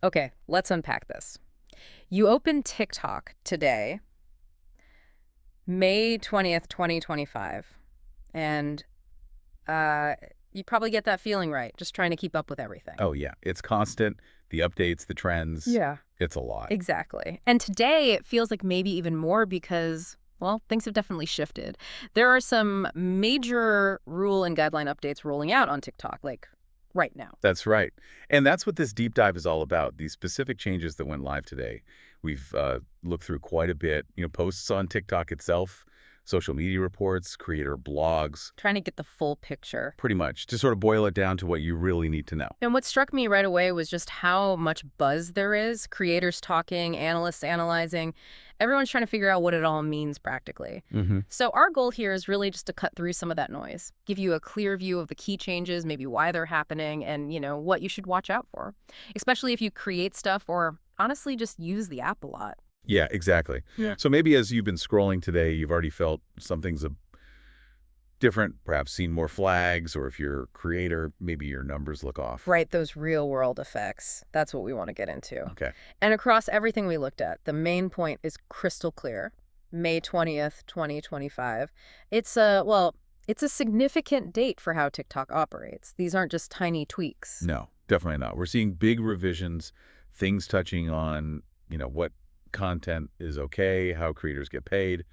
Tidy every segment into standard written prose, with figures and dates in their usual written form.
Okay, let's unpack this. You open TikTok today, May 20th, 2025, and uh, you probably get that feeling right, just trying to keep up with everything. Oh, yeah. It's constant. The updates, the trends. Yeah. It's a lot. Exactly. And today it feels like maybe even more because, well, things have definitely shifted. There are some major rule and guideline updates rolling out on TikTok, like right now. That's right. And that's what this deep dive is all about, these specific changes that went live today. We've looked through quite a bit, posts on TikTok itself, social media reports, creator blogs, Trying to get the full picture. pretty much, to sort of boil it down to what you really need to know. And what struck me right away was just how much buzz there is, creators talking, analysts analyzing. Everyone's trying to figure out what it all means practically. Hmm. So our goal here is really just to cut through some of that noise, give you a clear view of the key changes, maybe why they're happening, and, what you should watch out for, especially if you create stuff or honestly just use the app a lot. Yeah, exactly. Yeah. So maybe as you've been scrolling today, you've already felt something's different, perhaps seen more flags, or if you're a creator, maybe your numbers look off. Right, those real world effects. That's what we want to get into. Okay. And across everything we looked at, the main point is crystal clear. May 20th, 2025. It's a significant date for how TikTok operates. These aren't just tiny tweaks. No, definitely not. We're seeing big revisions, things touching on, what content is okay, how creators get paid,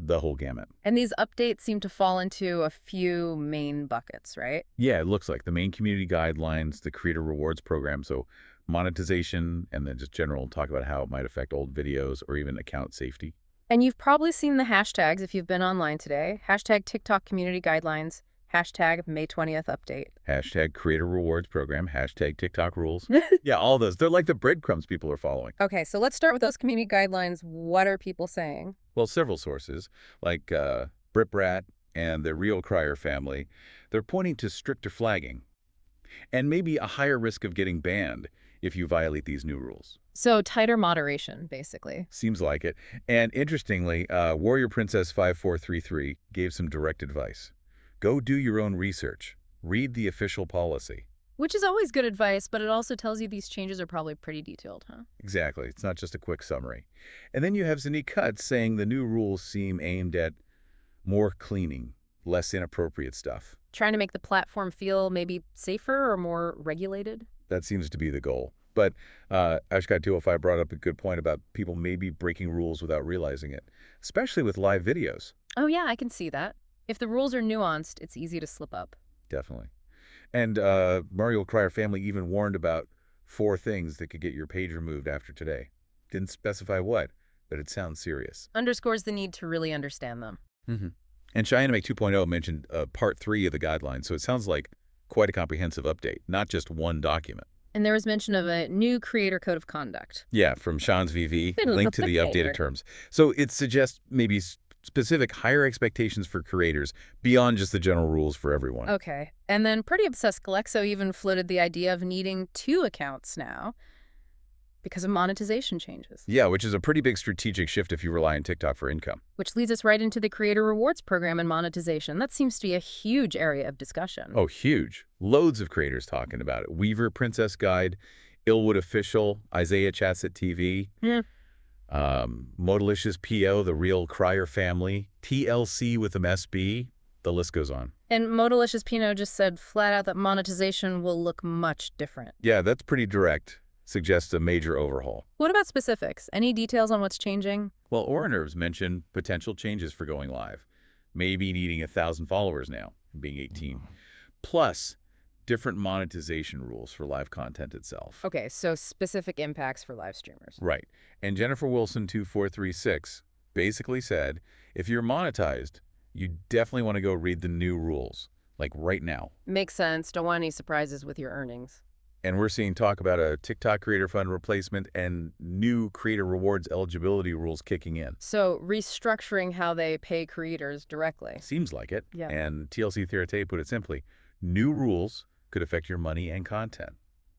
the whole gamut. And these updates seem to fall into a few main buckets, right? Yeah, it looks like the main community guidelines, the creator rewards program, so monetization, and then just general talk about how it might affect old videos or even account safety. And you've probably seen the hashtags if you've been online today. Hashtag TikTok community guidelines, hashtag May 20th update. Hashtag creator rewards program, hashtag TikTok rules. Yeah, all those. They're like the breadcrumbs people are following. Okay, so let's start with those community guidelines. What are people saying? Well, several sources, like BritBrat and the Real Crier family, they're pointing to stricter flagging and maybe a higher risk of getting banned if you violate these new rules. So tighter moderation, basically. Seems like it. And interestingly, Warrior Princess 5433 gave some direct advice. Go do your own research. Read the official policy. Which is always good advice, but it also tells you these changes are probably pretty detailed, huh? Exactly. It's not just a quick summary. And then you have Zanique Cutts saying the new rules seem aimed at more cleaning, less inappropriate stuff. Trying to make the platform feel maybe safer or more regulated? That seems to be the goal. But Ashkai 205 brought up a good point about people maybe breaking rules without realizing it, especially with live videos. Oh, yeah, I can see that. If the rules are nuanced, it's easy to slip up. Definitely. And Mario Crier family even warned about 4 things that could get your page removed after today. Didn't specify what, but it sounds serious. Underscores the need to really understand them. Mm-hmm. And Cheyenne 2.0 mentioned part 3 of the guidelines, so it sounds like quite a comprehensive update, not just one document. And there was mention of a new creator code of conduct. Yeah, from Sean's VV, Been a linked to the little updated bit terms. So it suggests maybe specific higher expectations for creators beyond just the general rules for everyone. Okay. And then Pretty Obsessed Galexo even floated the idea of needing 2 accounts now because of monetization changes. Yeah, which is a pretty big strategic shift if you rely on TikTok for income. Which leads us right into the creator rewards program and monetization. That seems to be a huge area of discussion. Oh, huge. Loads of creators talking about it. Weaver Princess Guide, Illwood Official, Isaiah Chats at TV, Yeah. Modalicious PO, The Real Crier Family, TLC with MSB. The list goes on. And Modalicious Pinot just said flat out that monetization will look much different. Yeah, that's pretty direct. Suggests a major overhaul. What about specifics? Any details on what's changing? Well, Oranerves mentioned potential changes for going live. Maybe needing 1,000 followers now, being 18. Plus, different monetization rules for live content itself. Okay, so specific impacts for live streamers. Right. And Jennifer Wilson 2436 basically said, if you're monetized, you definitely want to go read the new rules, like right now. Makes sense. Don't want any surprises with your earnings. And we're seeing talk about a TikTok Creator Fund replacement and new creator rewards eligibility rules kicking in. So restructuring how they pay creators directly. Seems like it. Yeah. And TLC Therate put it simply, new rules could affect your money and content.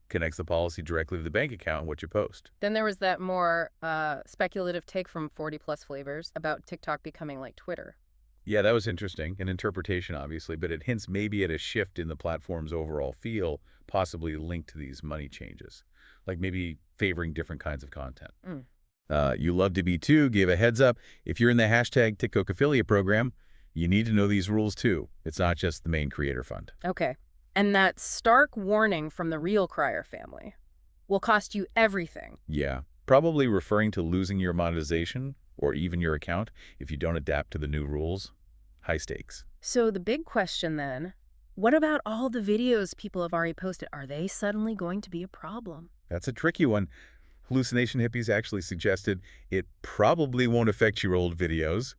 Connects the policy directly to the bank account and what you post. Then there was that more speculative take from 40 Plus Flavors about TikTok becoming like Twitter. Yeah, that was interesting. An interpretation, obviously, but it hints maybe at a shift in the platform's overall feel, possibly linked to these money changes. like maybe favoring different kinds of content. Mm. You Love to Be Too gave a heads up. If you're in the hashtag TikTok affiliate program, you need to know these rules too. It's not just the main creator fund. Okay. And that stark warning from the Real Crier family will cost you everything. Yeah, probably referring to losing your monetization or even your account if you don't adapt to the new rules. High stakes. So the big question then, what about all the videos people have already posted? Are they suddenly going to be a problem? That's a tricky one. Hallucination Hippies actually suggested it probably won't affect your old videos,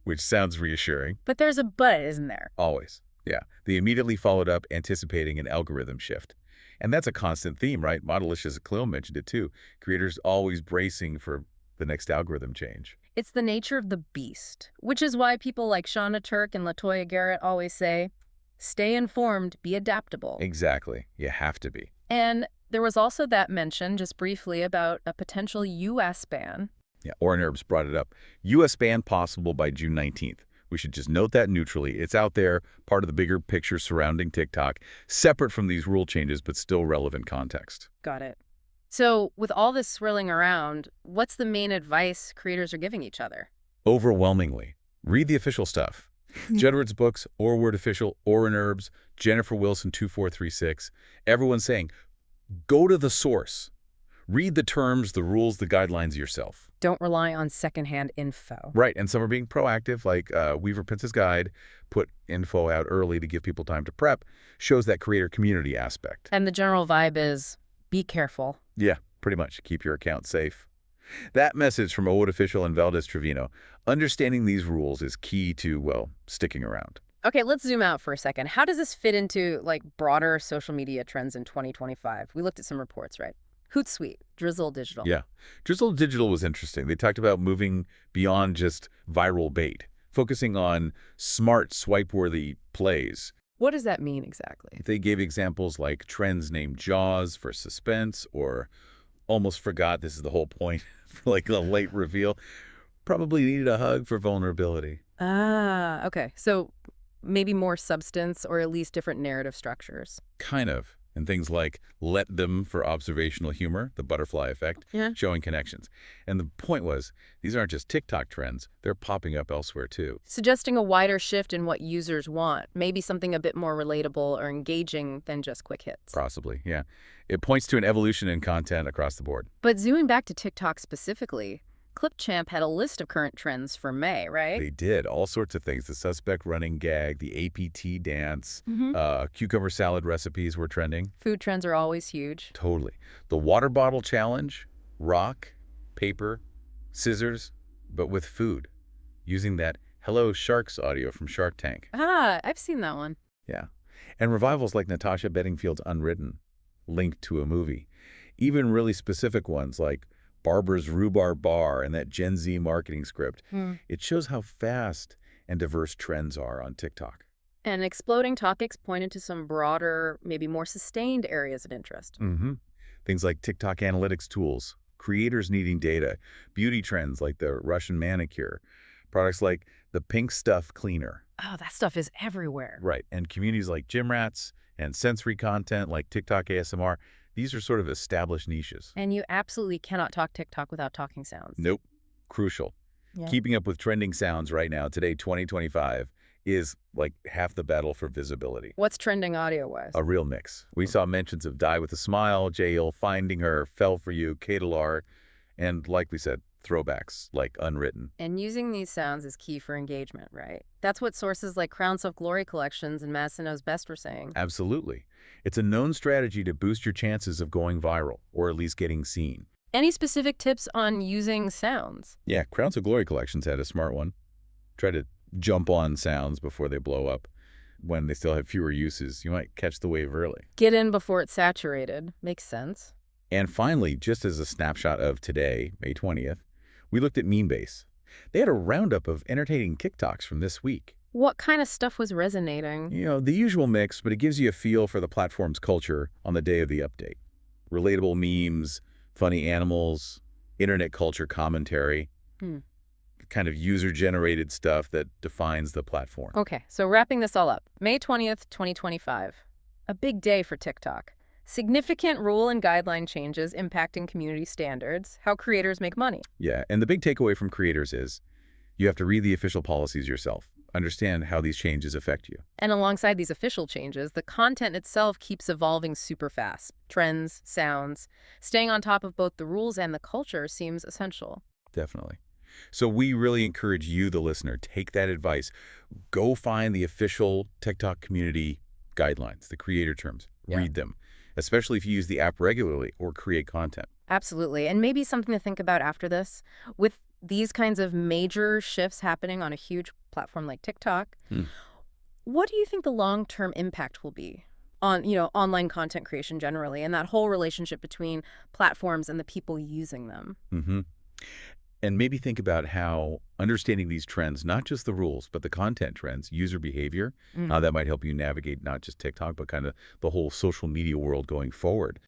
which sounds reassuring. But there's a but, isn't there? Always. Yeah. They immediately followed up anticipating an algorithm shift. And that's a constant theme, right? Modelicious Cleo mentioned it too. Creators always bracing for the next algorithm change. It's the nature of the beast, which is why people like Shauna Turk and LaToya Garrett always say, stay informed, be adaptable. Exactly. You have to be. And there was also that mention, just briefly, about a potential U.S. ban. Yeah, Oren Herbs brought it up. U.S. ban possible by June 19th. We should just note that neutrally. It's out there, part of the bigger picture surrounding TikTok, separate from these rule changes, but still relevant context. Got it. So with all this swirling around, what's the main advice creators are giving each other? Overwhelmingly, read the official stuff. Jedward's books, Orward Official, Oren Herbs, Jennifer Wilson 2436. Everyone's saying, go to the source. Read the terms, the rules, the guidelines yourself. Don't rely on secondhand info. Right, and some are being proactive, like Weaver Princess Guide, put info out early to give people time to prep, shows that creator community aspect. And the general vibe is, be careful. Yeah, pretty much. Keep your account safe. That message from Orward Official and Valdez Trevino, understanding these rules is key to, well, sticking around. Okay, let's zoom out for a second. How does this fit into, like, broader social media trends in 2025? We looked at some reports, right? Hootsuite, Drizzle Digital. Yeah. Drizzle Digital was interesting. They talked about moving beyond just viral bait, focusing on smart, swipe-worthy plays. What does that mean exactly? They gave examples like trends named Jaws for suspense, or almost forgot this is the whole point, like a late reveal. Probably needed a hug for vulnerability. Ah, okay. So maybe more substance or at least different narrative structures. Kind of. And things like Let Them for observational humor, the butterfly effect, Yeah. showing connections. And the point was, these aren't just TikTok trends. They're popping up elsewhere too. Suggesting a wider shift in what users want, maybe something a bit more relatable or engaging than just quick hits. Possibly, yeah. It points to an evolution in content across the board. But zooming back to TikTok specifically, Clipchamp had a list of current trends for May, right? They did all sorts of things. The suspect running gag, the APT dance, Mm-hmm. cucumber salad recipes were trending. Food trends are always huge. Totally. The water bottle challenge, rock, paper, scissors, but with food, using that Hello Sharks audio from Shark Tank. Ah, I've seen that one. Yeah. And revivals like Natasha Bedingfield's Unwritten, linked to a movie. Even really specific ones like Barbara's Rhubarb Bar and that Gen Z marketing script. It shows how fast and diverse trends are on TikTok. And exploding topics pointed to some broader, maybe more sustained areas of interest. Things like TikTok analytics tools, creators needing data, beauty trends like the Russian manicure, products like the Pink Stuff Cleaner. Oh, that stuff is everywhere. Right, and communities like Gym Rats and sensory content like TikTok ASMR. These are sort of established niches. And you absolutely cannot talk TikTok without talking sounds. Nope. Crucial. Yeah. Keeping up with trending sounds right now, today, 2025, is like half the battle for visibility. What's trending audio-wise? A real mix. We saw mentions of Die with a Smile, J.L. Finding Her, Fell for You, Kadalar, and like we said, throwbacks like Unwritten. And using these sounds is key for engagement, right? That's what sources like Crowns of Glory Collections and Madison Knows Best were saying. Absolutely. It's a known strategy to boost your chances of going viral, or at least getting seen. Any specific tips on using sounds? Yeah, Crowns of Glory Collections had a smart one. Try to jump on sounds before they blow up. When they still have fewer uses, you might catch the wave early. Get in before it's saturated. Makes sense. And finally, just as a snapshot of today, May 20th, we looked at Memebase. They had a roundup of entertaining TikToks from this week. What kind of stuff was resonating? You know, the usual mix, but it gives you a feel for the platform's culture on the day of the update. Relatable memes, funny animals, internet culture commentary, kind of user-generated stuff that defines the platform. Okay, so wrapping this all up, May 20th, 2025. A big day for TikTok. Significant rule and guideline changes impacting community standards, how creators make money. Yeah, and the big takeaway from creators is you have to read the official policies yourself, understand how these changes affect you. And alongside these official changes, the content itself keeps evolving super fast. Trends, sounds, staying on top of both the rules and the culture seems essential. Definitely. So we really encourage you, the listener, take that advice. Go find the official TikTok community guidelines, the creator terms. Yeah. Read them, especially if you use the app regularly or create content. Absolutely. And maybe something to think about after this. With these kinds of major shifts happening on a huge platform like TikTok, Hmm. what do you think the long-term impact will be on, online content creation generally and that whole relationship between platforms and the people using them? Mm-hmm. And maybe think about how understanding these trends, not just the rules, but the content trends, user behavior, how that might help you navigate not just TikTok, but kind of the whole social media world going forward.